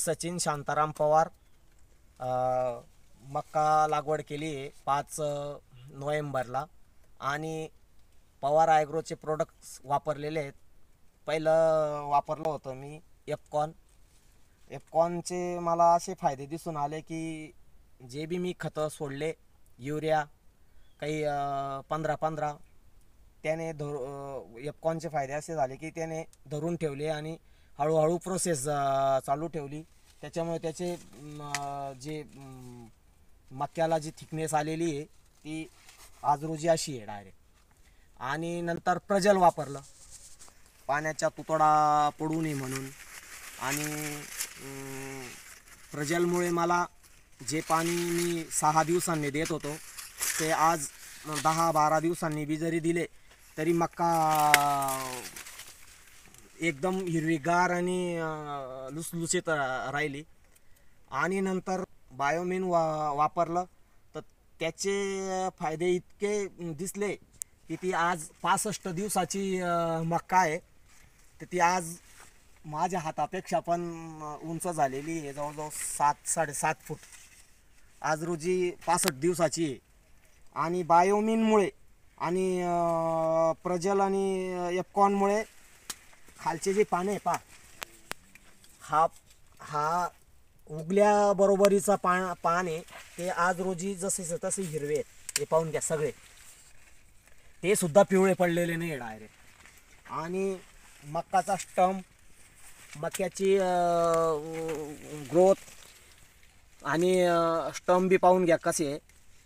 सचिन शांताराम पवार. मक्का लागवड केली आहे 5 नोव्हेंबरला आणि पवार ॲग्रोचे प्रोडक्ट्स वापरलेले आहेत. पहिलं वापरलं होतं मी एफकॉनचे मला असे फायदे दिसून आले की जे बी मी खतं सोडले, युरिया काही 15-15, त्याने एफकॉनचे फायदे असे झाले की त्याने धरून ठेवले आणि हळूहळू प्रोसेस चालू ठेवली. त्याच्यामुळे त्याचे जे मक्याला जी थिकनेस आलेली आहे ती आज रोजी अशी आहे डायरेक्ट. आणि नंतर प्रजल वापरलं पाण्याचा तुतडा पडू नये म्हणून. आणि प्रजलमुळे मला जे पाणी मी 6 दिवसांनी देत होतो ते आज 10-12 दिवसांनी बी जरी दिले तरी मक्का एकदम हिरवीगार आणि लुसलुसीत राहिली. आणि नंतर बायोमिन वापरलं तर त्याचे फायदे इतके दिसले की ती आज 65 दिवसाची मक्का आहे. तर ती आज माझ्या हातापेक्षा पण उंच झालेली आहे, जवळजवळ 7-7.5 फूट आज रोजी 65 दिवसाची आहे. आणि बायोमिनमुळे आणि प्रजल आणि एफकॉनमुळे खालचे जे पाने आहे हा उगल्या बरोबरीचा पान आहे ते आज रोजी जसे तसे हिरवे आहेत. हे पाहून घ्या, सगळे ते सुद्धा पिवळे पडलेले नाही डायरेक्ट. आणि मक्काचा स्टम, मक्याची ग्रोथ आणि स्टम बी पाहून घ्या कसे आहे,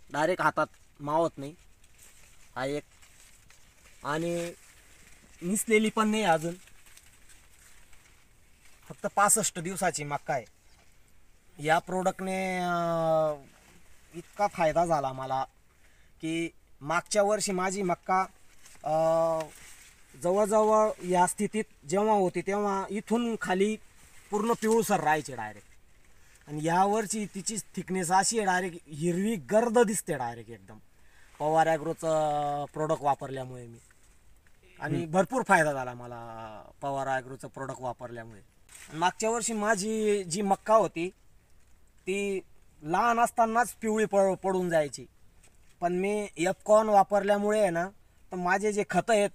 डायरेक्ट हातात मावत नाही हा एक. आणि निसलेली पण नाही अजून, फक्त 65 दिवसाची मक्का आहे. या प्रोडक्टने इतका फायदा झाला मला की मागच्या वर्षी माझी मक्का जवळजवळ या स्थितीत जेव्हा होती तेव्हा इथून खाली पूर्ण पिवळसर राहायचे डायरेक्ट. आणि यावर्षी तिची थिकनेस अशी आहे डायरेक्ट हिरवी गर्द दिसते डायरेक्ट एकदम, पवार ॲग्रोचं प्रोडक्ट वापरल्यामुळे मी. आणि भरपूर फायदा झाला मला पवार ॲग्रोचं प्रोडक्ट वापरल्यामुळे. मागच्या वर्षी माझी जी मक्का होती ती लहान असतानाच पिवळी पडून जायची, पण मी एफकॉन वापरल्यामुळे आहे ना, तर माझे जे खतं आहेत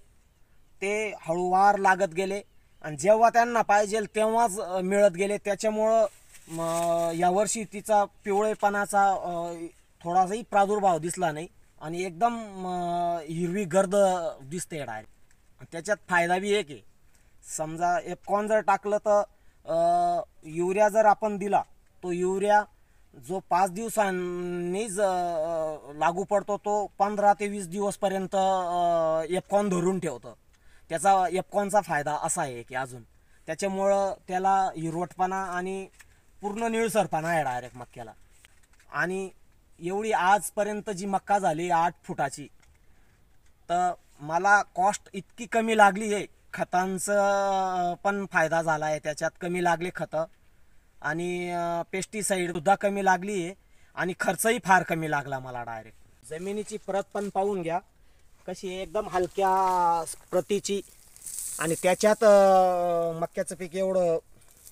ते हळूवार लागत गेले आणि जेव्हा त्यांना पाहिजे तेव्हाच मिळत गेले. त्याच्यामुळं यावर्षी तिचा पिवळेपणाचा थोडासाही प्रादुर्भाव दिसला नाही आणि एकदम हिरवी गर्द दिसते डायरेक्ट. त्याच्यात फायदा बी एक आहे, समजा एफकॉन जर टाकलं तर युरिया जर आपण दिला तो युरिया जो 5 दिवसांनीच लागू पडतो तो 15 ते 20 दिवसपर्यंत एफकॉन धरून ठेवतं. त्याचा एफकॉनचा फायदा असा आहे की अजून त्याच्यामुळं त्याला हिरवटपणा आणि पूर्ण निळसरपणा आहे डायरेक्ट मक्याला. आणि एवढी आजपर्यंत जी मक्का झाली 8 फुटाची, तर मला कॉस्ट इतकी कमी लागली आहे. खतांचं पण फायदा झाला आहे, त्याच्यात कमी लागले खतं आणि पेस्टिसाईडसुद्धा कमी लागली आहे आणि खर्चही फार कमी लागला मला डायरेक्ट. जमिनीची प्रत पण पाहून घ्या कशी आहे, एकदम हलक्या प्रतीची. आणि त्याच्यात मक्याचं पीक एवढं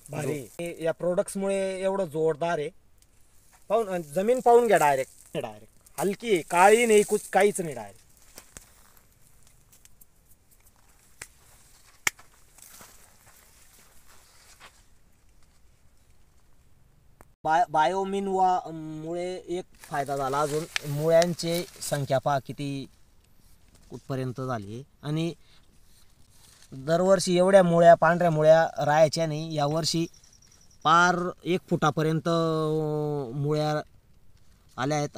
भारी या प्रोडक्ट्समुळे एवढं जोरदार आहे. जमीन पाहून घ्या डायरेक्ट हलकी आहे, काळी नाही, काहीच नाही डायरेक्ट. बायोमिन मुळे एक फायदा झाला अजून, मुळ्यांची संख्या पहा किती कुठपर्यंत झाली. आणि दरवर्षी एवढ्या मुळ्या, पांढऱ्या मुळ्या राहायच्या नाही, यावर्षी पार 1 फुटापर्यंत मुळ्या आल्या आहेत.